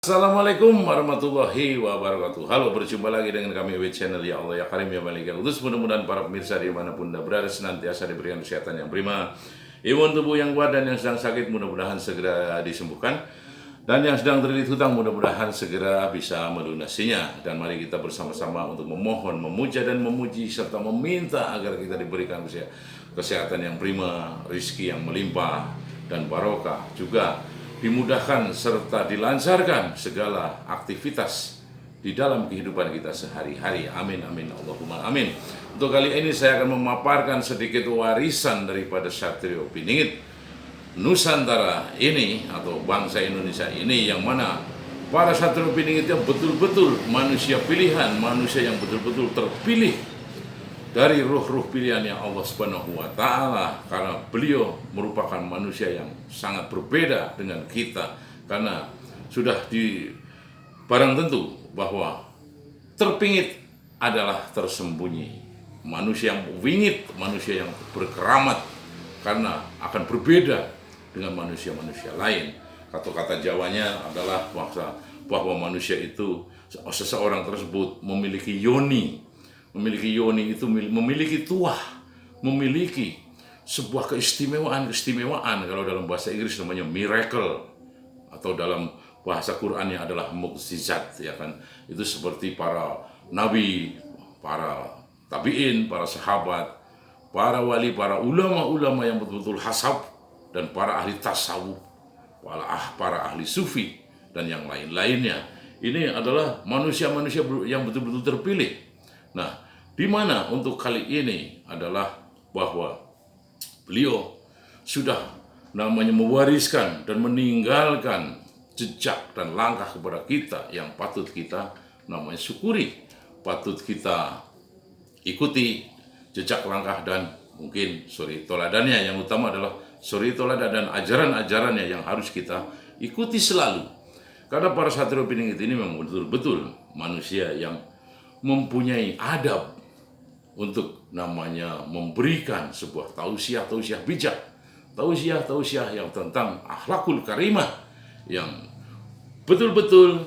Assalamualaikum warahmatullahi wabarakatuh. Halo, berjumpa lagi dengan kami di channel Ya Allah Ya Karim Ya Malik Ya Kudus. Mudah-mudahan para pemirsa dimanapun Anda berada senantiasa diberikan kesehatan yang prima, imun tubuh yang kuat, dan yang sedang sakit mudah-mudahan segera disembuhkan, dan yang sedang terlilit hutang mudah-mudahan segera bisa melunasinya. Dan mari kita bersama-sama untuk memohon, memuja dan memuji serta meminta agar kita diberikan kesehatan yang prima, rizki yang melimpah dan barokah, juga dimudahkan serta dilancarkan segala aktivitas di dalam kehidupan kita sehari-hari. Amin, amin, Allahumma amin. Untuk kali ini saya akan memaparkan sedikit warisan daripada Satrio Piningit Nusantara ini, atau bangsa Indonesia ini, yang mana para Satrio Piningit yang betul-betul manusia pilihan, manusia yang betul-betul terpilih dari ruh-ruh pilihannya Allah Subhanahu wa Ta'ala, karena beliau merupakan manusia yang sangat berbeda dengan kita, karena sudah di barang tentu bahwa terpingit adalah tersembunyi, manusia yang wingit, manusia yang berkeramat, karena akan berbeda dengan manusia-manusia lain. Kata-kata Jawanya adalah bahwa manusia itu, seseorang tersebut memiliki yoni. Memiliki yoni itu memiliki tuah, memiliki sebuah keistimewaan. Kalau dalam bahasa Inggris namanya miracle, atau dalam bahasa Qur'annya adalah mukjizat, ya kan? Itu seperti para nabi, para tabi'in, para sahabat, para wali, para ulama-ulama yang betul-betul hasab, dan para ahli tasawuf, para ahli sufi, dan yang lain-lainnya. Ini adalah manusia-manusia yang betul-betul terpilih. Nah, di mana untuk kali ini adalah bahwa beliau sudah mewariskan dan meninggalkan jejak dan langkah kepada kita yang patut kita syukuri, patut kita ikuti jejak langkah dan mungkin suri toladannya. Yang utama adalah suri toladan dan ajaran-ajarannya yang harus kita ikuti selalu. Karena para Satrio Piningit ini memang betul-betul manusia yang mempunyai adab untuk memberikan sebuah tausiah bijak, tausiah yang tentang akhlakul karimah, yang betul-betul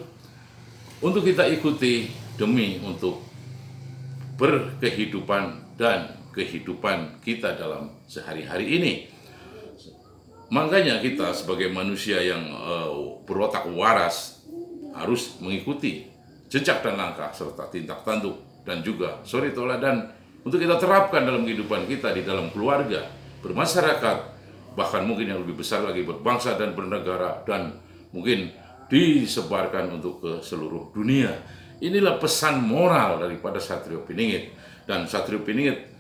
untuk kita ikuti demi untuk berkehidupan dan kehidupan kita dalam sehari-hari ini. Makanya kita sebagai manusia yang berotak waras harus mengikuti jejak dan langkah serta tindak tanduk dan juga suri toladan untuk kita terapkan dalam kehidupan kita, di dalam keluarga, bermasyarakat, bahkan mungkin yang lebih besar lagi berbangsa dan bernegara, dan mungkin disebarkan untuk ke seluruh dunia. Inilah pesan moral daripada Satrio Piningit. Dan Satrio Piningit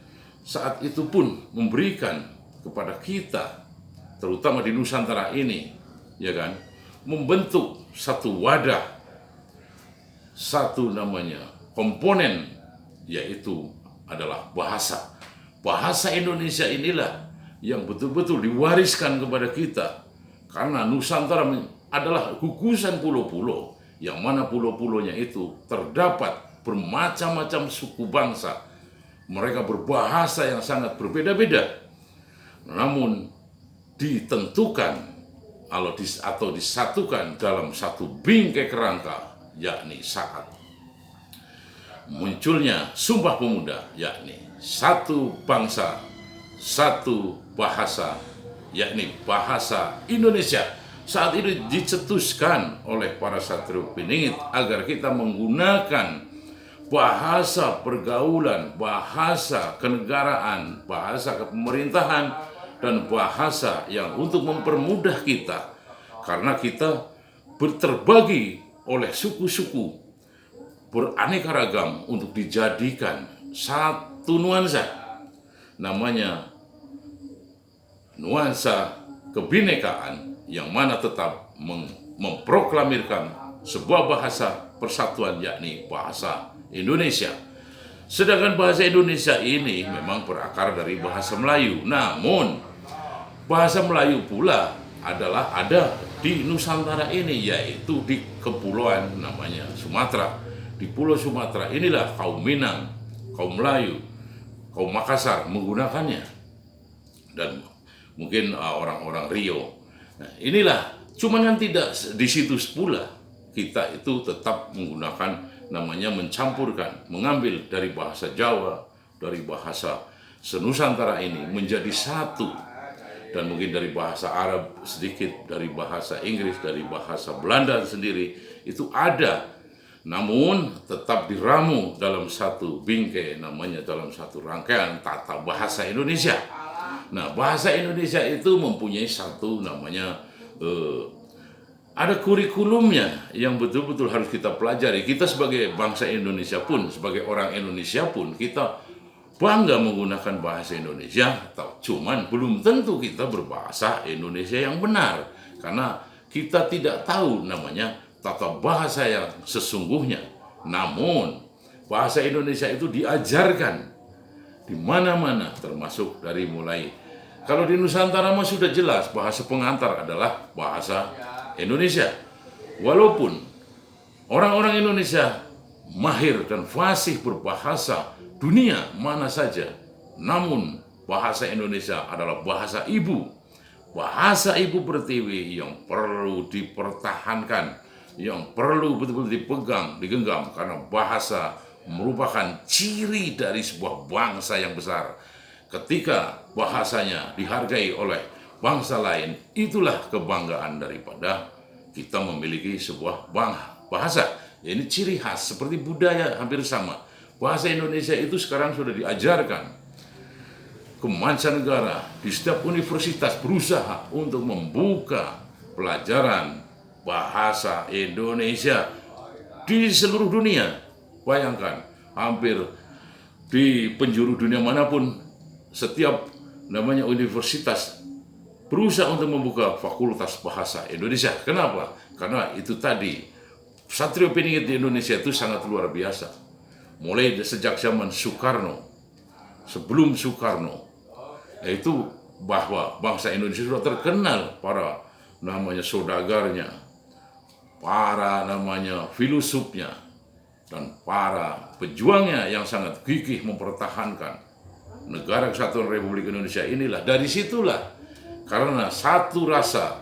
saat itu pun memberikan kepada kita, terutama di Nusantara ini, ya kan, membentuk satu wadah, satu komponen, yaitu adalah bahasa. Bahasa Indonesia inilah yang betul-betul diwariskan kepada kita, karena Nusantara adalah gugusan pulau-pulau, yang mana pulau-pulaunya itu terdapat bermacam-macam suku bangsa. Mereka berbahasa yang sangat berbeda-beda, namun ditentukan atau disatukan dalam satu bingkai kerangka, yakni saat munculnya Sumpah Pemuda, yakni satu bangsa, satu bahasa, yakni bahasa Indonesia. Saat itu dicetuskan oleh para Satrio Piningit agar kita menggunakan bahasa pergaulan, bahasa kenegaraan, bahasa kepemerintahan, dan bahasa yang untuk mempermudah kita, karena kita terbagi oleh suku-suku beraneka ragam untuk dijadikan satu nuansa, namanya nuansa kebinekaan, yang mana tetap memproklamirkan sebuah bahasa persatuan, yakni bahasa Indonesia. Sedangkan bahasa Indonesia ini memang berakar dari bahasa Melayu, namun bahasa Melayu pula ada di Nusantara ini, yaitu di kepulauan namanya Sumatera. Di Pulau Sumatera inilah kaum Minang, kaum Melayu, kaum Makassar menggunakannya, dan mungkin orang-orang Rio. Nah, inilah, cuman yang tidak di situ pula kita itu tetap menggunakan namanya mencampurkan, mengambil dari bahasa Jawa, dari bahasa senusantara ini menjadi satu, dan mungkin dari bahasa Arab sedikit, dari bahasa Inggris, dari bahasa Belanda sendiri itu ada, namun tetap diramu dalam satu bingkai, namanya dalam satu rangkaian tata bahasa Indonesia. Nah, bahasa Indonesia itu mempunyai satu namanya ada kurikulumnya yang betul-betul harus kita pelajari. Kita sebagai bangsa Indonesia pun, sebagai orang Indonesia pun, kita bangga menggunakan bahasa Indonesia, cuman belum tentu kita berbahasa Indonesia yang benar, karena kita tidak tahu namanya tata bahasa yang sesungguhnya. Namun bahasa Indonesia itu diajarkan di mana-mana, termasuk dari mulai, kalau di Nusantara mah sudah jelas bahasa pengantar adalah bahasa Indonesia. Walaupun orang-orang Indonesia mahir dan fasih berbahasa dunia mana saja, namun bahasa Indonesia adalah bahasa ibu. Bahasa ibu pertiwi yang perlu dipertahankan, yang perlu betul-betul dipegang, digenggam, karena bahasa merupakan ciri dari sebuah bangsa yang besar. Ketika bahasanya dihargai oleh bangsa lain, itulah kebanggaan daripada kita memiliki sebuah bahasa. Ini ciri khas, seperti budaya hampir sama. Bahasa Indonesia itu sekarang sudah diajarkan ke mancanegara. Di setiap universitas berusaha untuk membuka pelajaran bahasa Indonesia di seluruh dunia. Bayangkan, hampir di penjuru dunia manapun, setiap namanya universitas berusaha untuk membuka fakultas bahasa Indonesia. Kenapa? Karena itu tadi, Satrio Piningit di Indonesia itu sangat luar biasa. Mulai sejak zaman Soekarno, sebelum Soekarno, yaitu bahwa bangsa Indonesia sudah terkenal para namanya saudagarnya, para namanya filosofnya, dan para pejuangnya yang sangat gigih mempertahankan negara kesatuan Republik Indonesia inilah. Dari situlah, karena satu rasa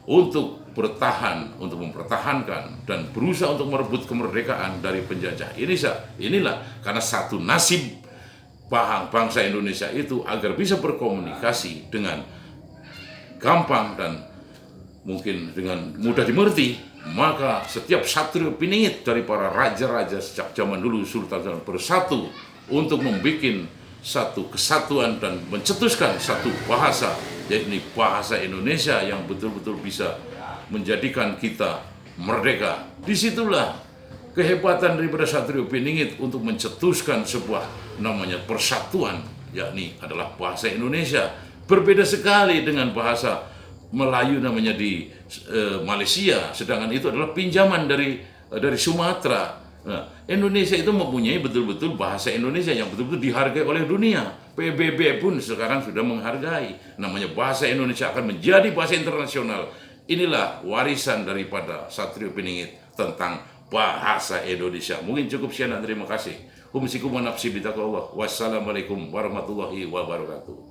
untuk bertahan, untuk mempertahankan dan berusaha untuk merebut kemerdekaan dari penjajah Indonesia, inilah karena satu nasib bangsa Indonesia itu agar bisa berkomunikasi dengan gampang dan mungkin dengan mudah dimengerti, maka setiap Satrio Piningit dari para raja-raja sejak zaman dulu, sultan bersatu untuk membuat satu kesatuan dan mencetuskan satu bahasa, yakni bahasa Indonesia yang betul-betul bisa menjadikan kita merdeka. Disitulah kehebatan daripada Satrio Piningit untuk mencetuskan sebuah namanya persatuan, yakni adalah bahasa Indonesia. Berbeda sekali dengan bahasa Melayu namanya di Malaysia, sedangkan itu adalah pinjaman dari Sumatera. Nah, Indonesia itu mempunyai betul-betul bahasa Indonesia yang betul-betul dihargai oleh dunia. PBB pun sekarang sudah menghargai. Namanya bahasa Indonesia akan menjadi bahasa internasional. Inilah warisan daripada Satrio Piningit tentang bahasa Indonesia. Mungkin cukup sekian dan terima kasih. Wassalamualaikum warahmatullahi wabarakatuh.